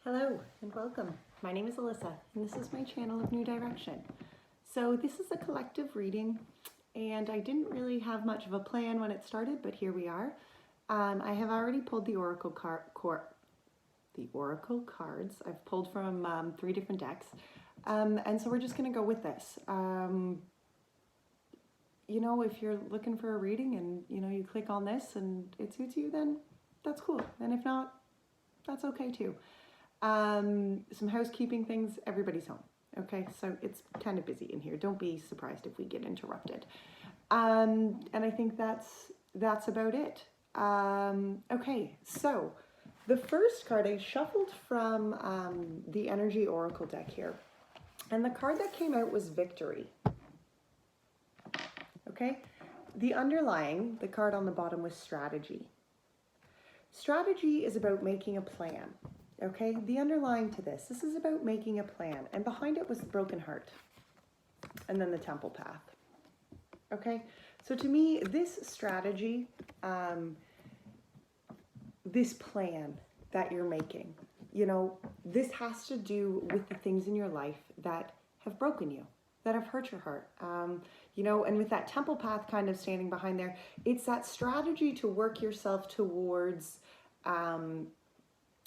Hello and welcome. My name is Alyssa and this is my channel of New Direction. So this is a collective reading and I didn't really have much of a plan when it started, but here we are. I have already pulled the oracle cards. I've pulled from 3 different decks, and so we're just going to go with this. You know, if you're looking for a reading and you click on this and it suits you, then that's cool. And if not, that's okay too. Some housekeeping things. Everybody's home. Okay, so it's kind of busy in here. Don't be surprised if we get interrupted. And I think that's about it. Okay, so the first card I shuffled from the Energy Oracle deck here, and the card that came out was Victory. Okay, the card on the bottom was Strategy. Strategy is about making a plan. Okay, the underlying to this is about making a plan, and behind it was the Broken Heart, and then the Temple Path. Okay, so to me, this strategy, this plan that you're making, this has to do with the things in your life that have broken you, that have hurt your heart. And with that Temple Path kind of standing behind there, it's that strategy to work yourself towards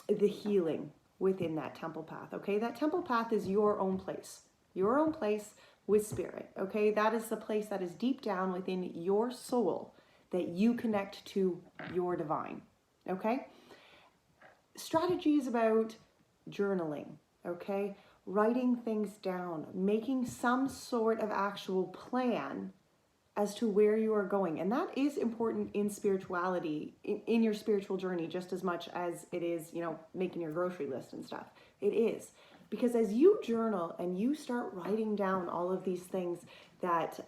the healing within that Temple Path. Okay, that Temple Path is your own place with spirit. Okay, that is the place that is deep down within your soul that you connect to your divine. Okay, strategy is about journaling. Okay, writing things down, making some sort of actual plan as to where you are going. And that is important in spirituality, in your spiritual journey, just as much as it is, making your grocery list and stuff. It is. Because as you journal and you start writing down all of these things that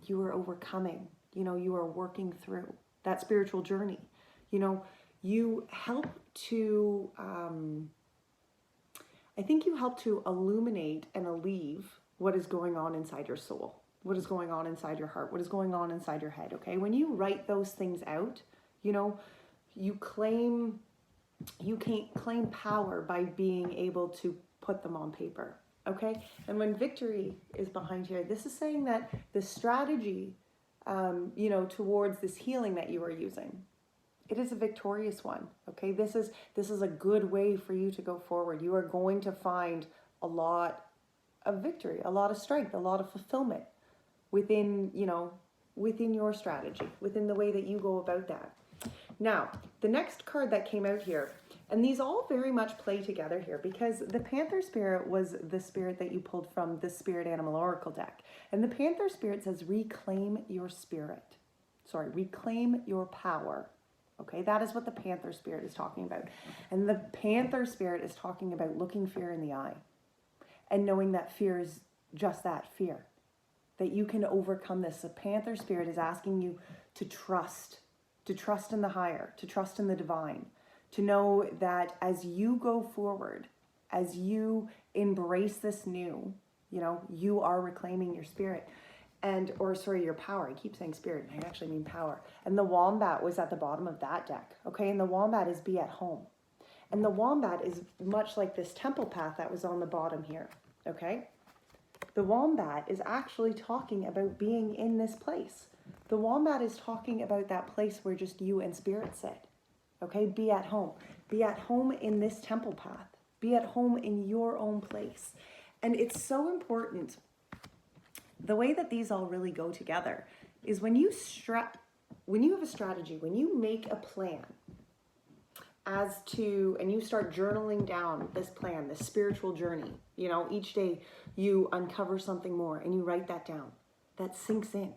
you are overcoming, you are working through that spiritual journey, you help to, I think you help to illuminate and alleviate what is going on inside your soul. What is going on inside your heart? What is going on inside your head? Okay, when you write those things out, you can't claim power by being able to put them on paper. Okay, and when Victory is behind here, this is saying that the strategy, towards this healing that you are using, it is a victorious one. Okay, this is a good way for you to go forward. You are going to find a lot of victory, a lot of strength, a lot of fulfillment within your strategy, within the way that you go about that. Now, the next card that came out here, and these all very much play together here because the Panther Spirit was the spirit that you pulled from the Spirit Animal Oracle deck. And the Panther Spirit says, reclaim your spirit. Sorry, reclaim your power. Okay, that is what the Panther Spirit is talking about. And the Panther Spirit is talking about looking fear in the eye and knowing that fear is just that, fear. That you can overcome this. The Panther Spirit is asking you to trust in the higher, to trust in the divine, to know that as you go forward, as you embrace this new, you are reclaiming your spirit your power. I keep saying spirit, I actually mean power. And the Wombat was at the bottom of that deck, okay? And the Wombat is be at home. And the Wombat is much like this Temple Path that was on the bottom here, okay? The Wombat is actually talking about being in this place. The Wombat is talking about that place where just you and spirit sit. Okay, be at home. Be at home in this Temple Path. Be at home in your own place. And it's so important. The way that these all really go together is when you have a strategy, when you make a plan and you start journaling down this plan, this spiritual journey, each day you uncover something more and you write that down. That sinks in,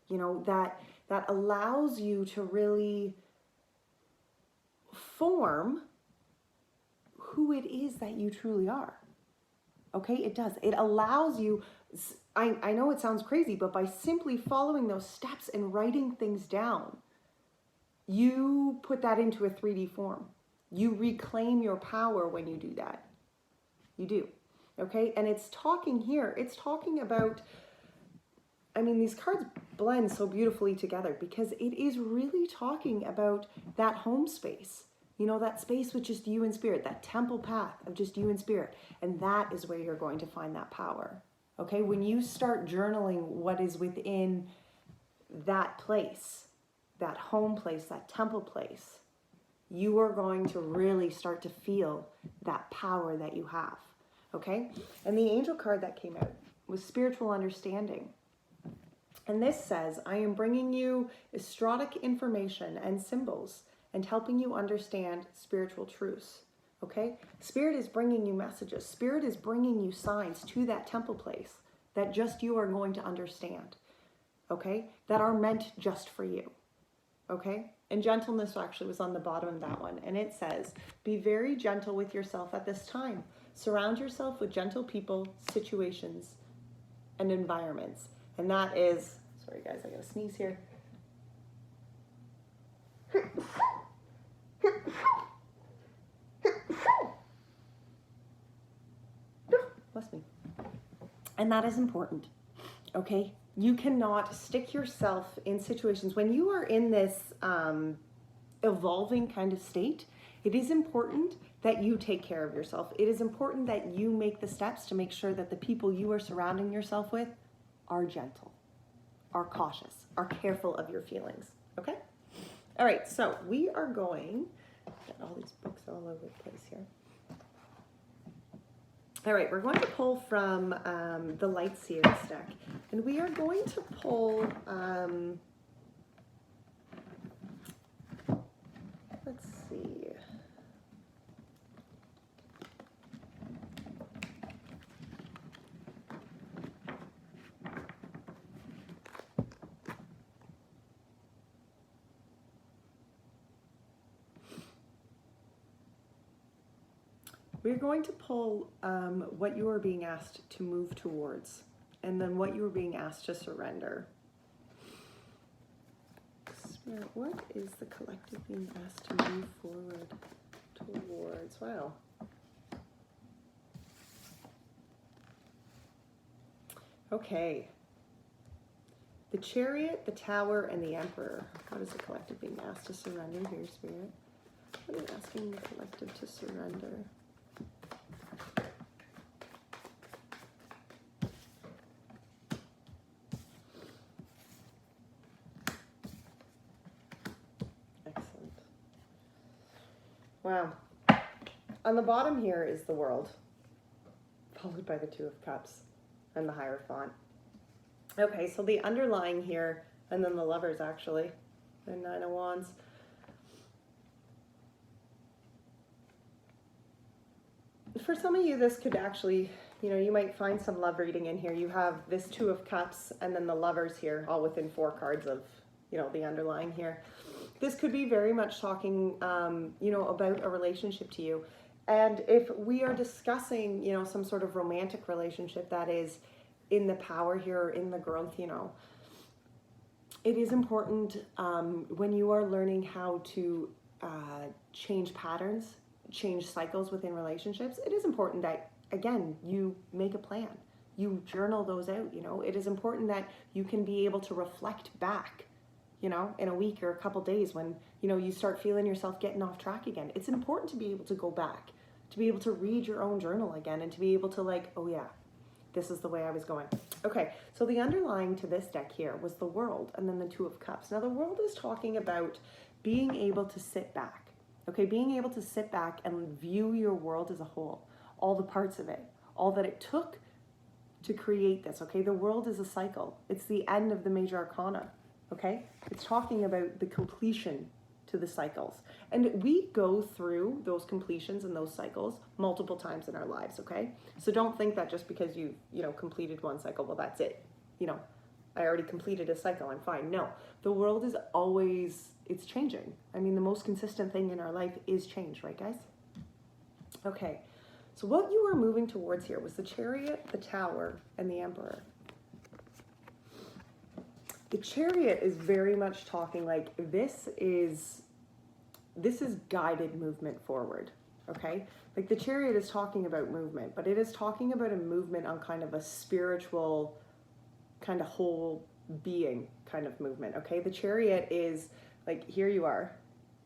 that allows you to really form who it is that you truly are. Okay, it does. It allows you, I know it sounds crazy, but by simply following those steps and writing things down, you put that into a 3D form. You reclaim your power when you do that. You do. Okay, and it's talking about, these cards blend so beautifully together because it is really talking about that home space, You know, that space with just you and spirit, that temple path of just you and spirit. And that is where you're going to find that power. Okay, when you start journaling what is within that place, that home place, that temple place, you are going to really start to feel that power that you have. Okay, and the angel card that came out was spiritual understanding. And this says, I am bringing you esoteric information and symbols and helping you understand spiritual truths. Okay? Spirit is bringing you messages. Spirit is bringing you signs to that temple place that just you are going to understand. Okay? That are meant just for you. Okay? And gentleness actually was on the bottom of that one. And it says, be very gentle with yourself at this time. Surround yourself with gentle people, situations, and environments. And that is, sorry guys, I gotta sneeze here. Bless me. And that is important, okay? You cannot stick yourself in situations when you are in this evolving kind of state. It is important that you take care of yourself. It is important that you make the steps to make sure that the people you are surrounding yourself with are gentle, are cautious, are careful of your feelings, okay? All right, so we are going, got all these books all over the place here. All right, we're going to pull from the Light Seers deck, and we are going to pull, let's see. We're going to pull what you are being asked to move towards, and then what you are being asked to surrender. Spirit, what is the collective being asked to move forward towards? Wow. Okay. The Chariot, the Tower, and the Emperor. What is the collective being asked to surrender here, Spirit? What are you asking the collective to surrender? Wow. On the bottom here is the World, followed by the Two of Cups and the Hierophant. Okay, so the underlying here, and then the Lovers actually, the Nine of Wands. For some of you, this could actually, you know, you might find some love reading in here. You have this Two of Cups and then the Lovers here, all within 4 cards of, you know, the underlying here. This could be very much talking, you know, about a relationship to you. And if we are discussing, you know, some sort of romantic relationship that is in the power here, or in the growth, you know, it is important when you are learning how to change patterns, change cycles within relationships, it is important that, again, you make a plan. You journal those out, you know. It is important that you can be able to reflect back, you know, in a week or a couple days when, you know, you start feeling yourself getting off track again. It's important to be able to go back, to be able to read your own journal again, and to be able to like, oh yeah, this is the way I was going. Okay, so the underlying to this deck here was the World and then the Two of Cups. Now the World is talking about being able to sit back, okay? Being able to sit back and view your world as a whole, all the parts of it, all that it took to create this, okay? The world is a cycle. It's the end of the major arcana. Okay, it's talking about the completion to the cycles. And we go through those completions and those cycles multiple times in our lives, okay? So don't think that just because you know, completed one cycle, well, that's it. You know, I already completed a cycle, I'm fine. No, the world is always, it's changing. I mean, the most consistent thing in our life is change, right, guys? Okay, so what you were moving towards here was the Chariot, the Tower, and the Emperor. The Chariot is very much talking like this is guided movement forward, okay? Like the Chariot is talking about movement, but it is talking about a movement on kind of a spiritual, kind of whole being kind of movement, okay? The Chariot is like, here you are,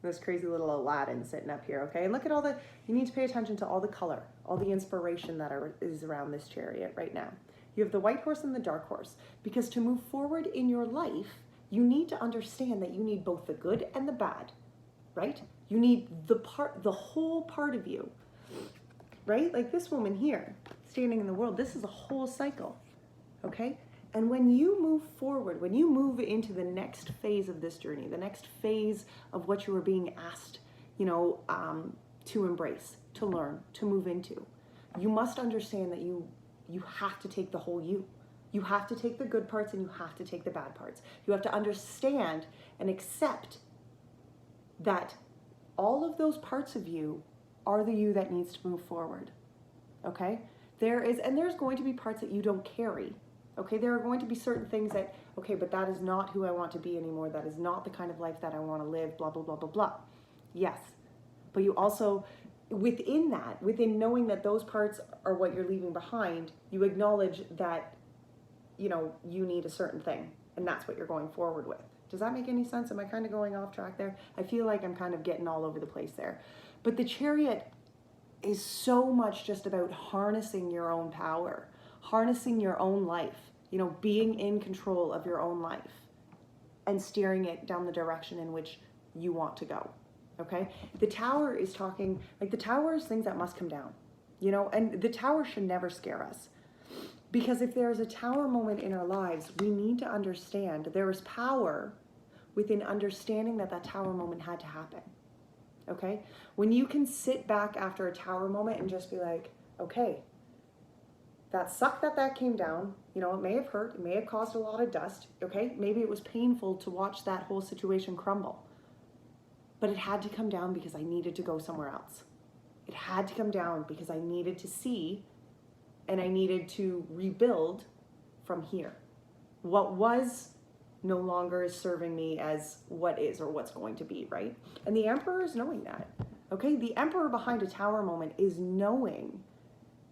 This crazy little Aladdin sitting up here, okay? And look at all the, you need to pay attention to all the color, all the inspiration that is around this chariot right now. You have the white horse and the dark horse, because to move forward in your life, you need to understand that you need both the good and the bad, right? You need the whole part of you, right? Like this woman here, standing in the world, this is a whole cycle, okay? And when you move forward, when you move into the next phase of this journey, the next phase of what you are being asked, to embrace, to learn, to move into, you must understand that you have to take the whole you. You have to take the good parts and you have to take the bad parts. You have to understand and accept that all of those parts of you are the you that needs to move forward, okay? There's going to be parts that you don't carry, okay? There are going to be certain things that, okay, but that is not who I want to be anymore. That is not the kind of life that I want to live, blah, blah, blah, blah, blah. Yes, but you also, within knowing that those parts are what you're leaving behind, you acknowledge that, you need a certain thing, and that's what you're going forward with. Does that make any sense? Am I kind of going off track there? I feel like I'm kind of getting all over the place there. But the chariot is so much just about harnessing your own power, harnessing your own life, being in control of your own life and steering it down the direction in which you want to go, okay? The tower is talking, like the tower is things that must come down, and the tower should never scare us. Because if there is a tower moment in our lives, we need to understand there is power within understanding that tower moment had to happen, okay? When you can sit back after a tower moment and just be like, okay, that sucked that came down, it may have hurt, it may have caused a lot of dust, okay? Maybe it was painful to watch that whole situation crumble, but it had to come down because I needed to go somewhere else. It had to come down because I needed to see and I needed to rebuild from here. What was no longer is serving me as what is or what's going to be, right? And the Emperor is knowing that, okay? The Emperor behind a tower moment is knowing,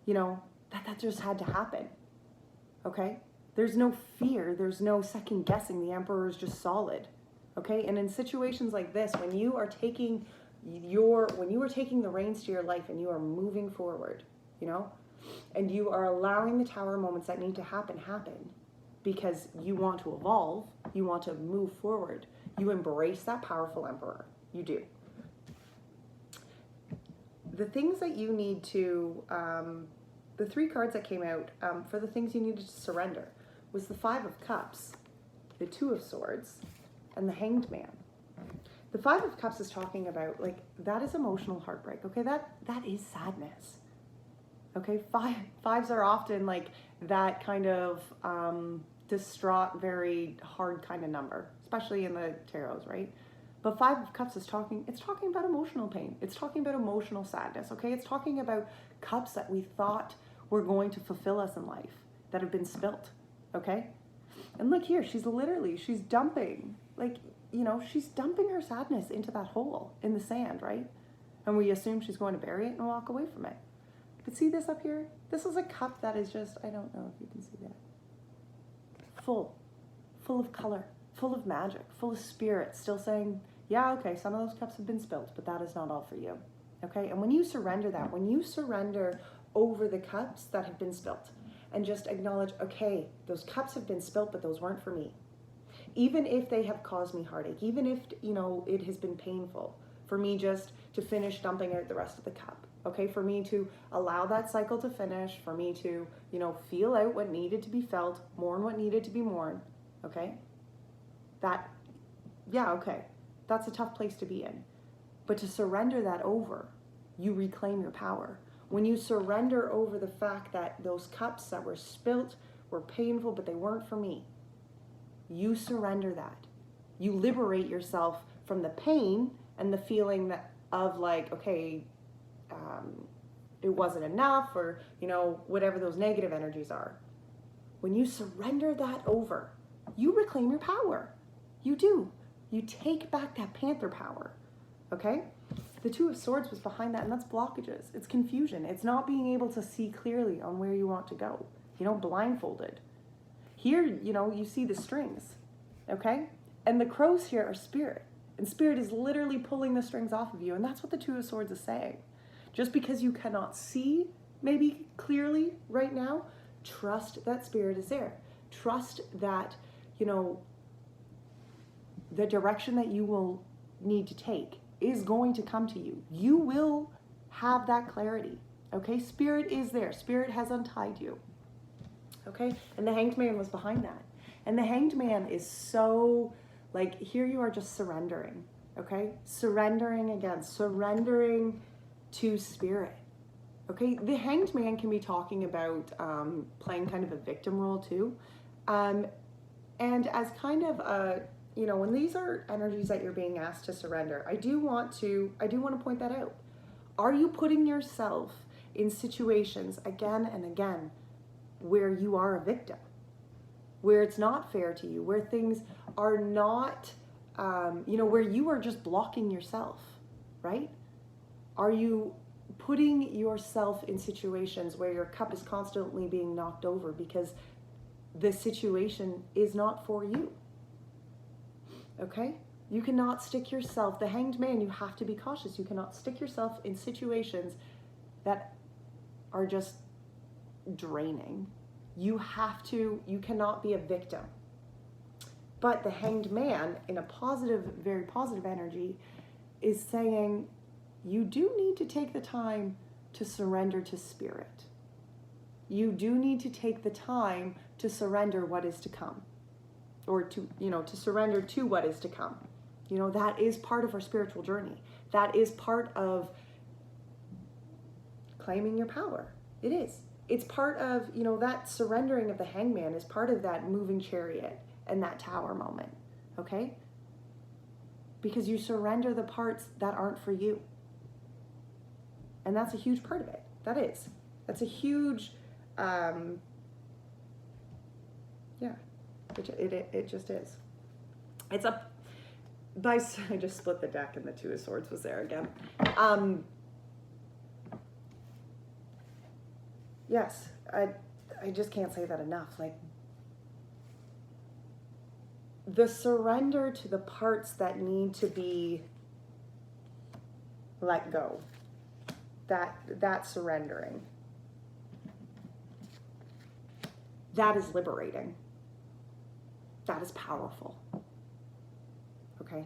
that just had to happen, okay? There's no fear, there's no second guessing. The Emperor is just solid, okay? And in situations like this, when you are taking the reins to your life and you are moving forward, and you are allowing the tower moments that need to happen because you want to evolve, you want to move forward, you embrace that powerful Emperor. You do. The things that you need to, the 3 cards that came out for the things you needed to surrender was the 5 of Cups, the 2 of Swords, and the Hanged Man. The 5 of Cups is talking about, that is emotional heartbreak, okay? That is sadness. Okay, fives are often that kind of distraught, very hard kind of number, especially in the tarots, right? But 5 of Cups is talking about emotional pain. It's talking about emotional sadness, okay? It's talking about cups that we thought were going to fulfill us in life that have been spilt, okay? And look here, she's dumping, she's dumping her sadness into that hole in the sand, right? And we assume she's going to bury it and walk away from it. But see this up here? This is a cup that is just, I don't know if you can see that. Full of color, full of magic, full of spirit, still saying, yeah, okay, some of those cups have been spilt, but that is not all for you, okay? And when you surrender that, when you surrender over the cups that have been spilt and just acknowledge, okay, those cups have been spilt, but those weren't for me. Even if they have caused me heartache, even if, it has been painful for me just to finish dumping out the rest of the cup. Okay, for me to allow that cycle to finish, for me to, feel out what needed to be felt, mourn what needed to be mourned, okay? That's a tough place to be in. But to surrender that over, you reclaim your power. When you surrender over the fact that those cups that were spilt were painful, but they weren't for me, you surrender that. You liberate yourself from the pain and the feeling of it wasn't enough, or whatever those negative energies are. When you surrender that over, you reclaim your power. You do. You take back that panther power, okay? The 2 of Swords was behind that, and that's blockages. It's confusion. It's not being able to see clearly on where you want to go, blindfolded. Here, you see the strings, okay? And the crows here are spirit. And Spirit is literally pulling the strings off of you. And that's what the Two of Swords is saying. Just because you cannot see maybe clearly right now, trust that Spirit is there. Trust that, you know, the direction that you will need to take is going to come to you. You will have that clarity. Okay? Spirit is there. Spirit has untied you. Okay? And the Hanged Man was behind that. And the Hanged Man is so, like, here you are just surrendering. Okay? Surrendering again. Surrendering to Spirit. Okay? The Hanged Man can be talking about playing kind of a victim role too. And as kind of a, you know, when these are energies that you're being asked to surrender, I do want to point that out. Are you putting yourself in situations again and again where you are a victim, where it's not fair to you, where things are not, you know, where you are just blocking yourself, right? Are you putting yourself in situations where your cup is constantly being knocked over because the situation is not for you? Okay? You cannot stick yourself, the Hanged Man, you have to be cautious. You cannot stick yourself in situations that are just draining. You cannot be a victim. But the Hanged Man, in a positive, very positive energy, is saying you do need to take the time to surrender to Spirit. You do need to take the time to surrender what is to come. Or to, you know, to surrender to what is to come. You know, that is part of our spiritual journey. That is part of claiming your power. It is. It's part of, you know, that surrendering of the Hangman is part of that moving chariot and that tower moment. Okay? Because you surrender the parts that aren't for you. And that's a huge part of it. That is. That's a huge, yeah. It just is. It's up by, I just split the deck and the Two of Swords was there again. Yes, I just can't say that enough. Like, the surrender to the parts that need to be let go. That surrendering. That is liberating. That is powerful. Okay.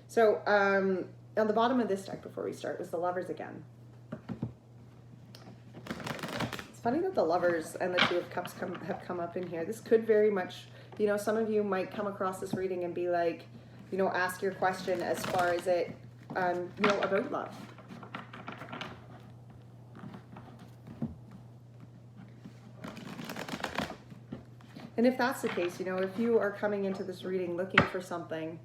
So on the bottom of this deck before we start was the Lovers again. It's funny that the Lovers and the Two of Cups have come up in here. This could very much, you know, some of you might come across this reading and be like, you know, ask your question as far as it, you know, about love. And if that's the case, you know, if you are coming into this reading looking for something,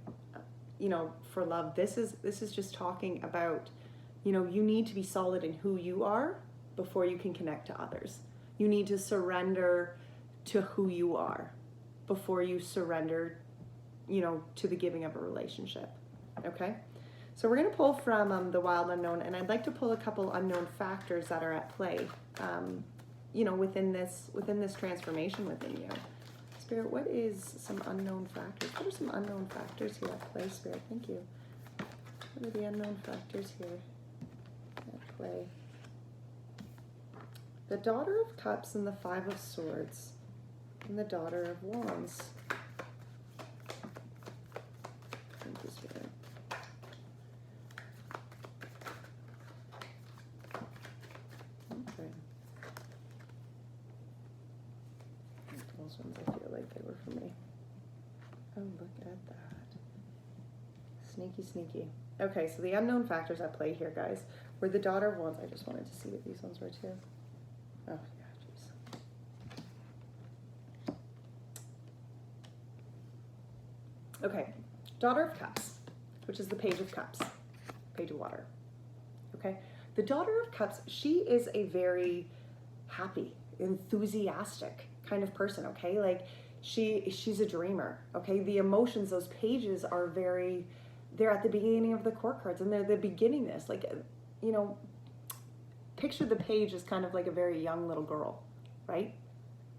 you know, for love, this is just talking about, you know, you need to be solid in who you are before you can connect to others. You need to surrender to who you are before you surrender, you know, to the giving of a relationship. Okay? So we're going to pull from the Wild Unknown, and I'd like to pull a couple unknown factors that are at play, you know, within this transformation within you. Spirit, what is some unknown factors? What are some unknown factors here at play, Spirit? Thank you. What are the unknown factors here at play? The Daughter of Cups and the Five of Swords and the Daughter of Wands. Thank you, Spirit. Okay. Those ones I feel like they were for me. Oh, look at that. Sneaky, sneaky. Okay, so the unknown factors at play here, guys, were the Daughter of Wands. I just wanted to see what these ones were too. Oh, yeah, jeez. Okay, Daughter of Cups, which is the Page of Cups, Page of Water. Okay, the Daughter of Cups, she is a very happy, enthusiastic kind of person, okay? Like, she's a dreamer, okay? The emotions, those pages are very, they're at the beginning of the court cards, and they're the beginningness. Like, you know, picture the page as kind of like a very young little girl, right?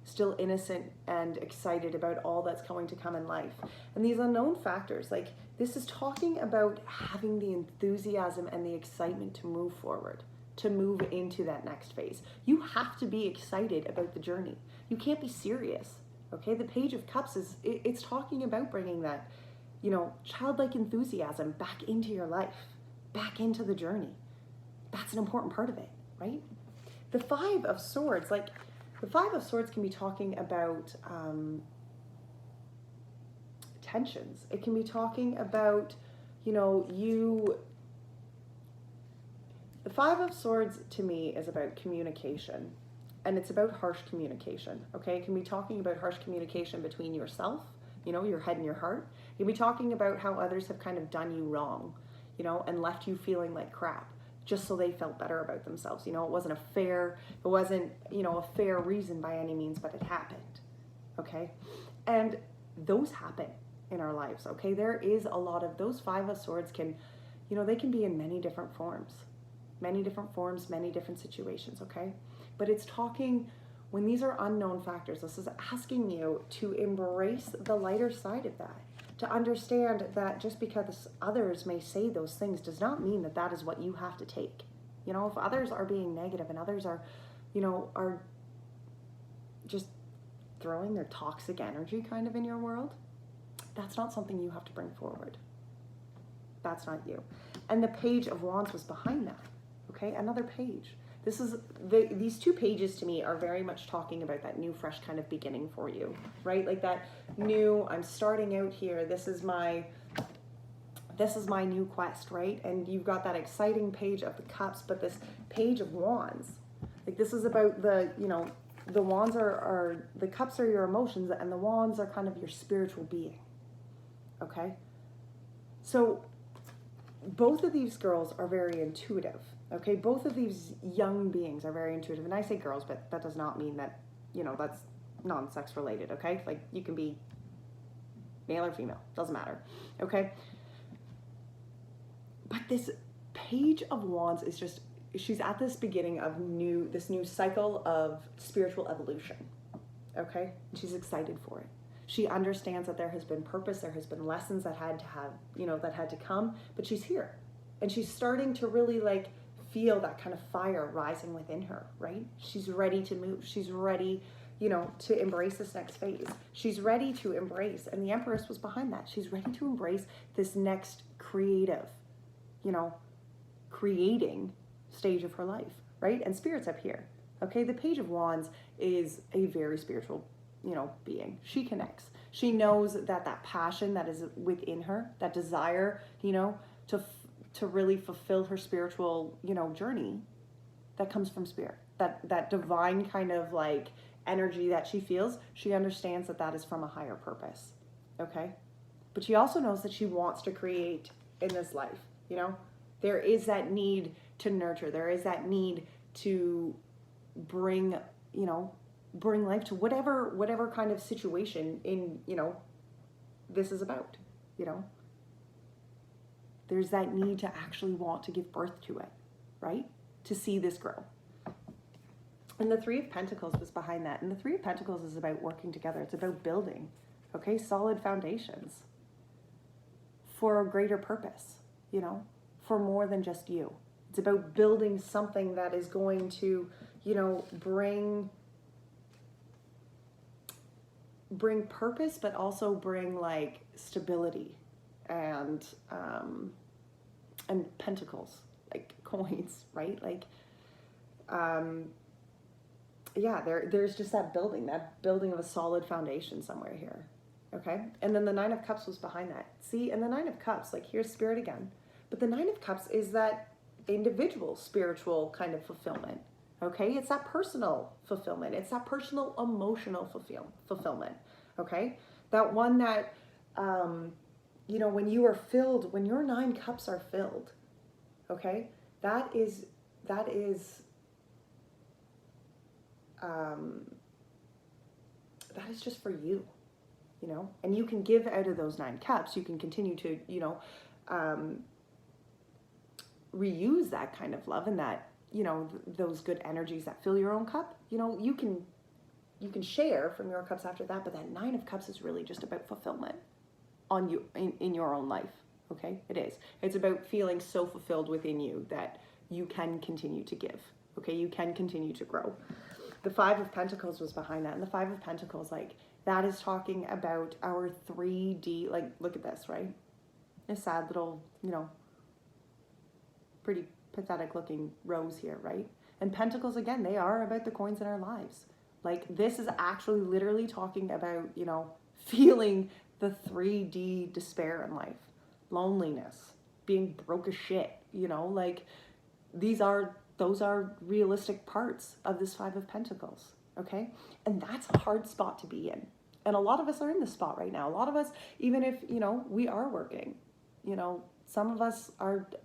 Still innocent and excited about all that's going to come in life. And these unknown factors, like, This is talking about having the enthusiasm and the excitement to move forward, to move into that next phase. You have to be excited about the journey. You can't be serious, okay? The Page of Cups it's talking about bringing that, childlike enthusiasm back into your life, back into the journey. That's an important part of it, right? The Five of Swords, the Five of Swords can be talking about tensions. It can be talking about, the Five of Swords to me is about communication, and it's about harsh communication, okay? It can be talking about harsh communication between yourself, your head and your heart. It can be talking about how others have kind of done you wrong, and left you feeling like crap, just so they felt better about themselves. It wasn't a fair reason by any means, but it happened, okay? And those happen in our lives, okay? There is a lot of those Five of Swords they can be in many different forms, many different situations, okay? But it's talking, when these are unknown factors, this is asking you to embrace the lighter side of that, to understand that just because others may say those things does not mean that that is what you have to take. If others are being negative and others are, are just throwing their toxic energy kind of in your world, that's not something you have to bring forward. That's not you. And the Page of Wands was behind that, okay? Another page. These two pages to me are very much talking about that new, fresh kind of beginning for you, right? Like that new, I'm starting out here. This is my new quest, right? And you've got that exciting Page of the Cups, but this Page of Wands, like this is about the wands are the cups are your emotions, and the wands are kind of your spiritual being, okay? So both of these girls are very intuitive, okay? Both of these young beings are very intuitive. And I say girls, but that does not mean that, that's non-sex related, okay? Like you can be male or female, doesn't matter, okay? But this Page of Wands is just, she's at this beginning of this new cycle of spiritual evolution, okay? And she's excited for it. She understands that there has been purpose, there has been lessons that had to come, but she's here. And she's starting to really feel that kind of fire rising within her, right? She's ready to move. She's ready, to embrace this next phase. She's ready to embrace, and the Empress was behind that. She's ready to embrace this next creative, creating stage of her life, right? And Spirit's up here, okay? The Page of Wands is a very spiritual, being. She connects. She knows that passion that is within her, that desire, to really fulfill her spiritual, journey, that comes from Spirit. That divine kind of energy that she feels, she understands that is from a higher purpose, okay? But she also knows that she wants to create in this life, There is that need to nurture. There is that need to bring life to whatever kind of situation this is about, There's that need to actually want to give birth to it, right? To see this grow. And the Three of Pentacles was behind that. And the Three of Pentacles is about working together. It's about building, okay, solid foundations for a greater purpose, for more than just you. It's about building something that is going to, bring purpose, but also bring stability and pentacles, coins, right? There's just that building of a solid foundation somewhere here, okay? And then the Nine of Cups was behind that. See, and the Nine of Cups, here's Spirit again, but the Nine of Cups is that individual spiritual kind of fulfillment, okay? It's that personal fulfillment. It's that personal emotional fulfillment, okay? That one that, when you are filled, when your 9 cups are filled, okay? That is just for you, and you can give out of those 9 cups. You can continue to, reuse that kind of love and that, those good energies that fill your own cup. You can share from your cups after that, but that 9 of Cups is really just about fulfillment on you in your own life, Okay, it is. It's about feeling so fulfilled within you that you can continue to give. Okay, you can continue to grow. The Five of Pentacles was behind that. And the Five of Pentacles, like, that is talking about our 3D, like, look at this, right? A sad little, you know, pretty pathetic looking rose here, right? And Pentacles, again, they are about the coins in our lives. Like, this is actually literally talking about, you know, feeling the 3D despair in life. Loneliness, being broke as shit, you know, like, those are realistic parts of this Five of Pentacles, okay? And that's a hard spot to be in. And a lot of us are in this spot right now. A lot of us, even if, you know, we are working, you know, some of us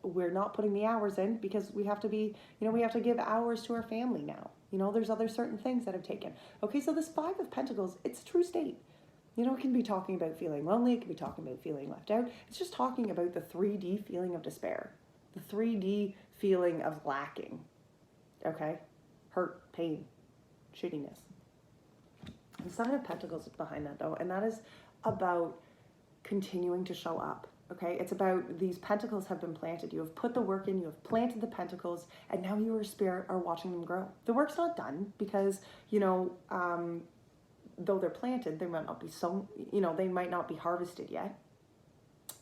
we're not putting the hours in because we have to be, you know, we have to give hours to our family now. You know, there's other certain things that have taken. Okay, so this Five of Pentacles, it's a true state. You know, it can be talking about feeling lonely. It can be talking about feeling left out. It's just talking about the 3D feeling of despair, the 3D feeling of lacking, okay? Hurt, pain, shittiness. The Seven of Pentacles is behind that, though, and that is about continuing to show up, okay? It's about these pentacles have been planted. You have put the work in, you have planted the pentacles, and now you, as spirit, are watching them grow. The work's not done because, you know, though they're planted, they might not be sown, you know, they might not be harvested yet,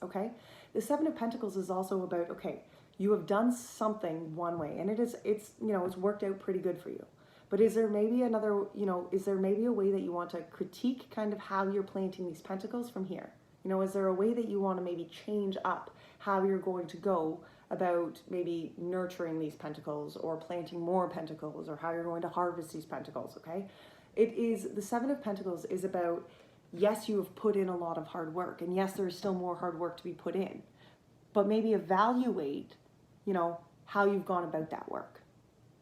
okay? The Seven of Pentacles is also about, okay, you have done something one way, and it's you know, it's worked out pretty good for you. But is there maybe another, you know, is there maybe a way that you want to critique kind of how you're planting these pentacles from here? You know, is there a way that you want to maybe change up how you're going to go about maybe nurturing these pentacles or planting more pentacles or how you're going to harvest these pentacles, okay? It is, the Seven of Pentacles is about, yes, you have put in a lot of hard work, and yes, there is still more hard work to be put in, but maybe evaluate, you know, how you've gone about that work.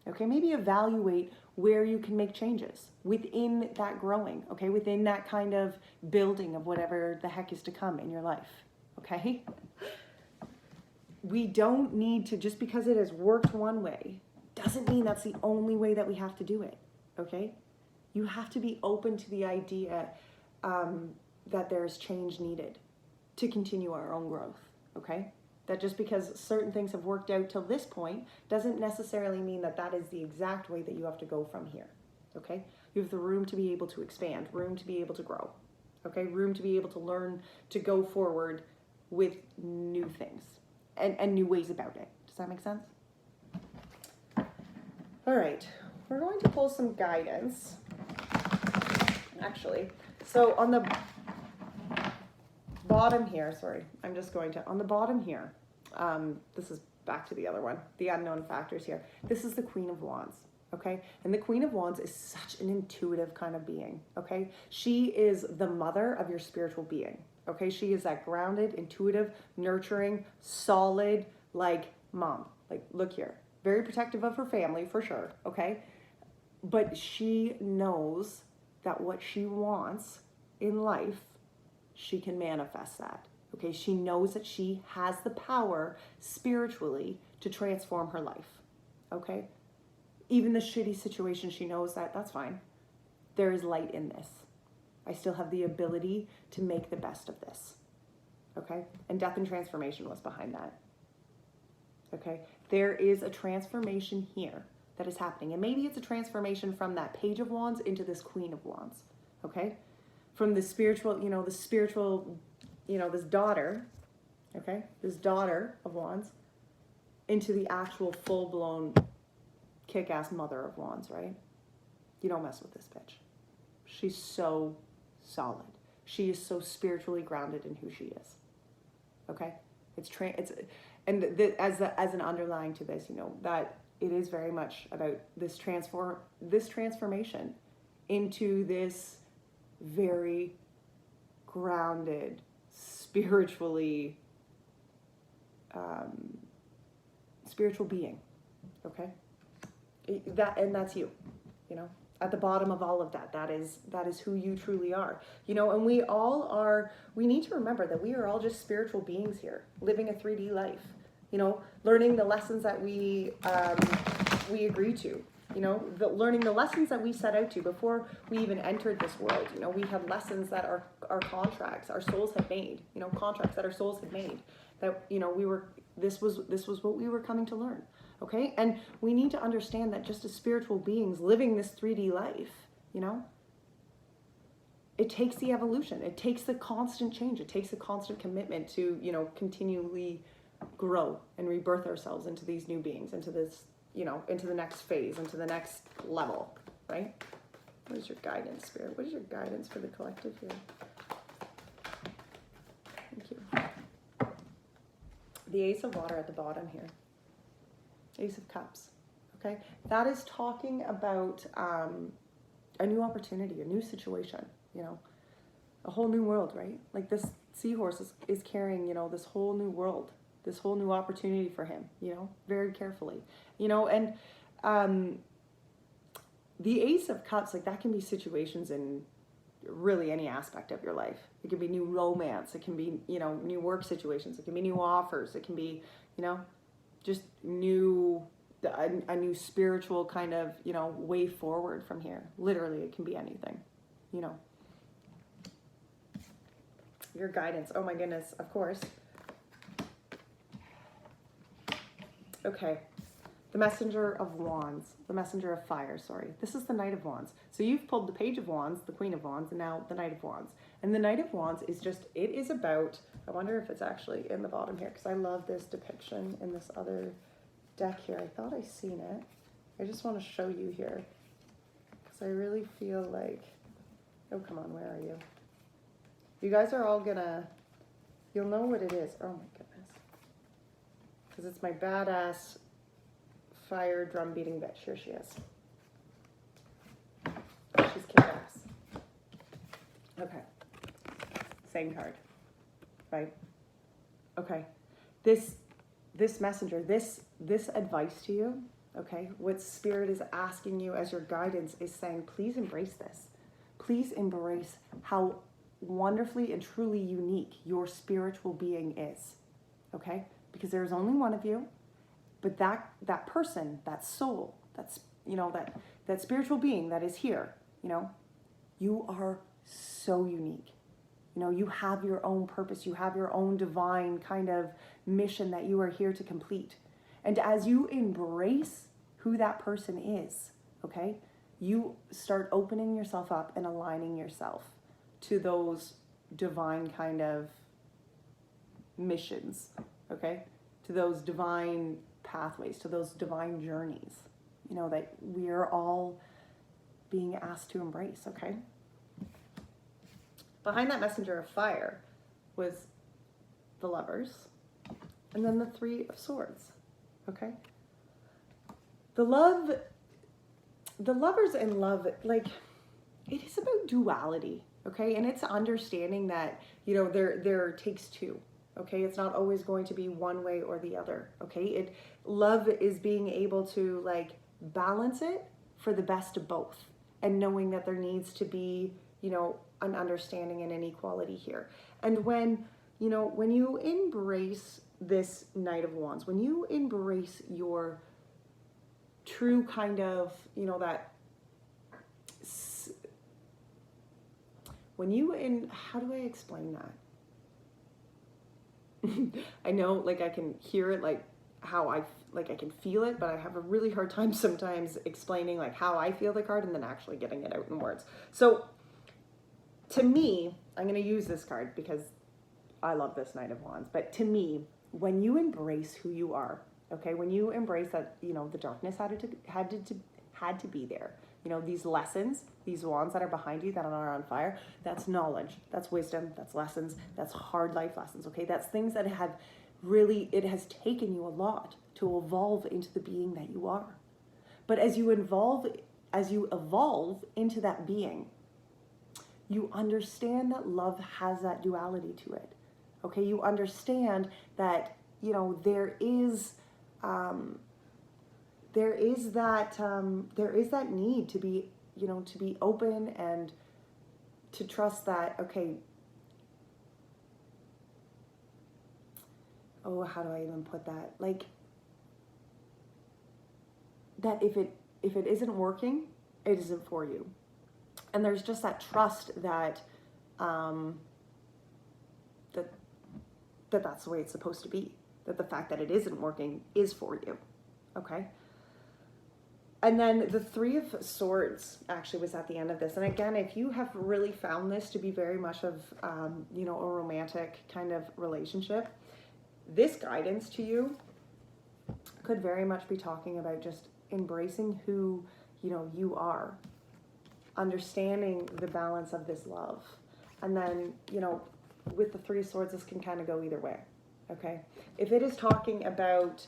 Okay, maybe evaluate where you can make changes within that growing, okay, within that kind of building of whatever the heck is to come in your life, okay? We don't need to, just because it has worked one way, doesn't mean that's the only way that we have to do it, okay? You have to be open to the idea that there's change needed to continue our own growth, okay? That just because certain things have worked out till this point doesn't necessarily mean that that is the exact way that you have to go from here, okay? You have the room to be able to expand, room to be able to grow, okay? Room to be able to learn to go forward with new things and new ways about it. Does that make sense? All right, we're going to pull some guidance, actually. So on the bottom here, sorry, I'm just going to, on the bottom here, this is back to the other one, the unknown factors here. This is the Queen of Wands, okay? And the Queen of Wands is such an intuitive kind of being, okay? She is the mother of your spiritual being, okay? She is that grounded, intuitive, nurturing, solid, like mom. Like, look here, very protective of her family for sure, okay? But she knows that what she wants in life, she can manifest that. Okay, she knows that she has the power spiritually to transform her life. Okay, even the shitty situation, she knows that that's fine. There is light in this. I still have the ability to make the best of this. Okay, and death and transformation was behind that. Okay, there is a transformation here that is happening, and maybe it's a transformation from that Page of Wands into this Queen of Wands. Okay, from the spiritual, you know, this daughter, okay, this daughter of Wands, into the actual full-blown kick-ass mother of Wands, right? You don't mess with this bitch. She's so solid. She is so spiritually grounded in who she is. Okay, as an underlying to this, you know, that it is very much about this transformation into this very grounded, spiritual being, okay? That's you, you know, at the bottom of all of that, that is who you truly are, you know, and we need to remember that we are all just spiritual beings here, living a 3D life, you know, learning the lessons that we agree to, you know, learning the lessons that we set out to before we even entered this world. You know, we have lessons that our contracts, our souls have made, you know, contracts that our souls have made that, you know, this was what we were coming to learn. Okay. And we need to understand that just as spiritual beings living this 3D life, you know, it takes the evolution. It takes the constant change. It takes a constant commitment to, you know, continually grow and rebirth ourselves into these new beings, into this, you know, into the next phase, into the next level, right? What is your guidance, Spirit? What is your guidance for the collective here? Thank you. The Ace of Water at the bottom here. Ace of Cups. Okay? That is talking about a new opportunity, a new situation, you know, a whole new world, right? Like this seahorse is carrying, you know, this whole new world, this whole new opportunity for him, you know, very carefully, you know, and the Ace of Cups, like that can be situations in really any aspect of your life. It can be new romance. It can be, you know, new work situations. It can be new offers. It can be, you know, just a new spiritual kind of, you know, way forward from here. Literally, it can be anything, you know. Your guidance. Oh my goodness, of course. Okay. The Messenger of Wands. The Messenger of Fire, sorry. This is the Knight of Wands. So you've pulled the Page of Wands, the Queen of Wands, and now the Knight of Wands. And the Knight of Wands is just, it is about, I wonder if it's actually in the bottom here, because I love this depiction in this other deck here. I thought I seen it. I just want to show you here, because I really feel like, oh, come on, where are you? You guys are all gonna, you'll know what it is. Oh my goodness. Because it's my badass fire drum beating bitch. Here she is. She's kick-ass. Okay. Same card. Right? Okay. This messenger, this advice to you, okay, what Spirit is asking you as your guidance is saying, please embrace this. Please embrace how wonderfully and truly unique your spiritual being is. Okay? Because there's only one of you. But that person, that soul, that's, you know, that spiritual being that is here, you know, you are so unique. You know, you have your own purpose. You have your own divine kind of mission that you are here to complete. And as you embrace who that person is, okay, you start opening yourself up and aligning yourself to those divine kind of missions, okay, to those divine pathways, to those divine journeys, you know, that we are all being asked to embrace, okay? Behind that Messenger of Fire was the Lovers, and then the Three of Swords, okay? The Lovers and love, like, it is about duality, okay? And it's understanding that, you know, there takes two. Okay, it's not always going to be one way or the other. Okay, love is being able to like balance it for the best of both, and knowing that there needs to be, you know, an understanding and an equality here. And when, you know, when you embrace this Knight of Wands, when you embrace your true kind of, you know, that when you how do I explain that? I know, like, I can hear it, like, how I can feel it, but I have a really hard time sometimes explaining, like, how I feel the card and then actually getting it out in words. So, to me, I'm going to use this card because I love this Knight of Wands, but to me, when you embrace who you are, okay, when you embrace that, you know, the darkness had to be there, you know, these lessons, these wands that are behind you that are on fire, that's knowledge, that's wisdom, that's lessons, that's hard life lessons, okay? That's things that have really, it has taken you a lot to evolve into the being that you are. But as you evolve into that being, you understand that love has that duality to it, okay? You understand that, you know, there is that need to be, you know, to be open and to trust that, okay, oh, how do I even put that? Like, that if it isn't working, it isn't for you. And there's just that trust that, that that that's the way it's supposed to be, that the fact that it isn't working is for you, okay? And then the Three of Swords actually was at the end of this. And again, if you have really found this to be very much of, you know, a romantic kind of relationship, this guidance to you could very much be talking about just embracing who, you know, you are, understanding the balance of this love. And then, you know, with the Three of Swords, this can kind of go either way, okay? If it is talking about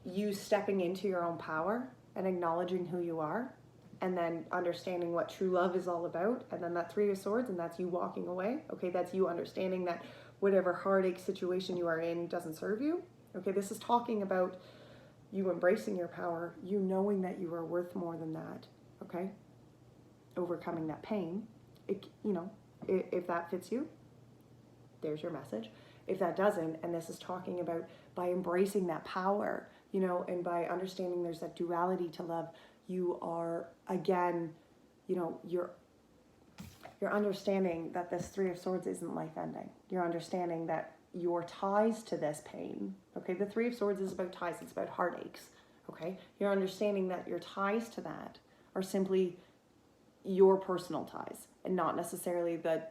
you stepping into your own power and acknowledging who you are, and then understanding what true love is all about, and then that Three of Swords, and that's you walking away, okay? That's you understanding that whatever heartache situation you are in doesn't serve you, okay? This is talking about you embracing your power, you knowing that you are worth more than that, okay? Overcoming that pain. It, you know, if that fits you, there's your message. If that doesn't, and this is talking about by embracing that power, you know, and by understanding there's that duality to love, you are, again, you know, you're understanding that this Three of Swords isn't life ending. You're understanding that your ties to this pain, okay? The Three of Swords is about ties, it's about heartaches, okay? You're understanding that your ties to that are simply your personal ties and not necessarily the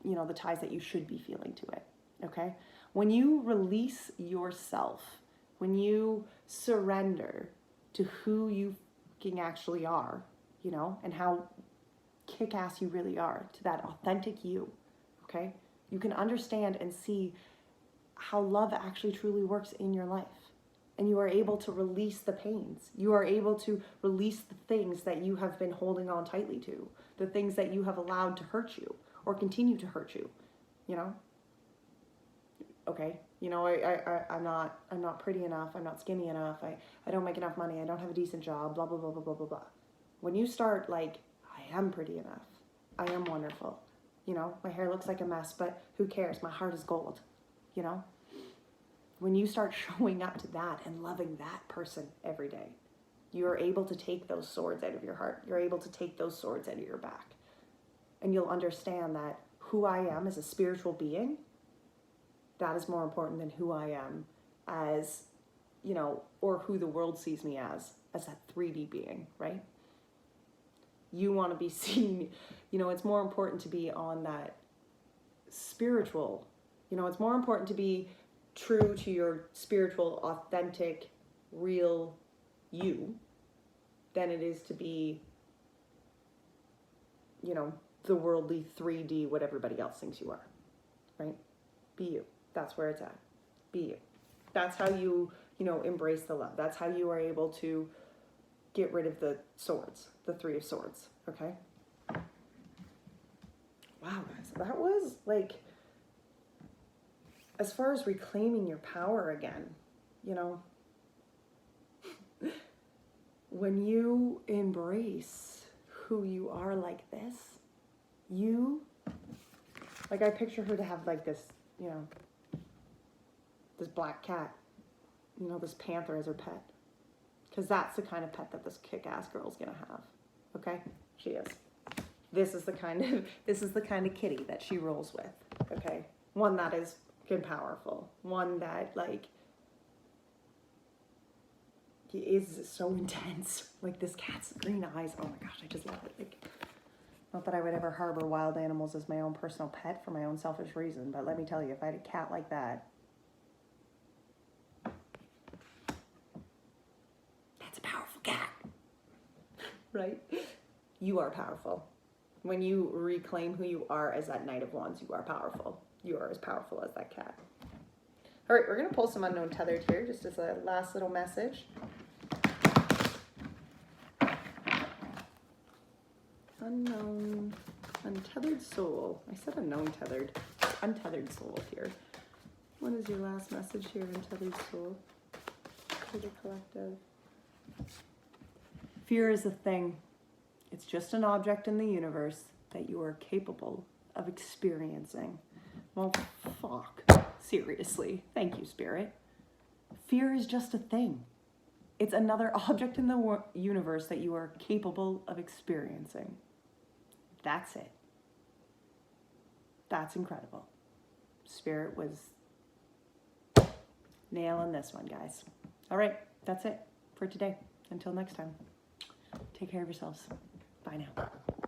you know, the ties that you should be feeling to it, okay? When you release yourself, when you surrender to who you fucking actually are, you know, and how kick-ass you really are, to that authentic you, okay? You can understand and see how love actually truly works in your life. And you are able to release the pains. You are able to release the things that you have been holding on tightly to, the things that you have allowed to hurt you or continue to hurt you, you know? Okay, you know, I'm not pretty enough, I'm not skinny enough, I don't make enough money, I don't have a decent job, blah, blah, blah, blah, blah, blah, blah. When you start like, I am pretty enough, I am wonderful, you know, my hair looks like a mess, but who cares, my heart is gold, you know? When you start showing up to that and loving that person every day, you are able to take those swords out of your heart, you're able to take those swords out of your back, and you'll understand that who I am as a spiritual being, that is more important than who I am as, you know, or who the world sees me as that 3D being, right? You want to be seen, you know, it's more important to be on that spiritual, you know, it's more important to be true to your spiritual, authentic, real you than it is to be, you know, the worldly 3D, what everybody else thinks you are, right? Be you. That's where it's at. Be you. That's how you, you know, embrace the love. That's how you are able to get rid of the swords, the Three of Swords, okay? Wow, guys, that was like, as far as reclaiming your power again, you know, when you embrace who you are like this, you, like I picture her to have like this, you know, this black cat, you know, this panther as her pet. Because that's the kind of pet that this kick-ass girl's gonna have, okay? She is. This is the kind of kitty that she rolls with, okay? One that is good, powerful. One that, like, is so intense. Like, this cat's green eyes, oh my gosh, I just love it. Like, not that I would ever harbor wild animals as my own personal pet for my own selfish reason, but let me tell you, if I had a cat like that, that's a powerful cat, right? You are powerful. When you reclaim who you are as that Knight of Wands, you are powerful. You are as powerful as that cat. All right, we're going to pull some Unknown Tethered here, just as a last little message. Unknown, untethered soul. I said unknown tethered. Untethered soul here. What is your last message here, untethered soul? For the collective. Fear is a thing. It's just an object in the universe that you are capable of experiencing. Well, fuck. Seriously. Thank you, Spirit. Fear is just a thing. It's another object in the universe that you are capable of experiencing. That's it. That's incredible. Spirit was Nailing this one, guys. All right, that's it for today. Until next time, take care of yourselves. Bye now.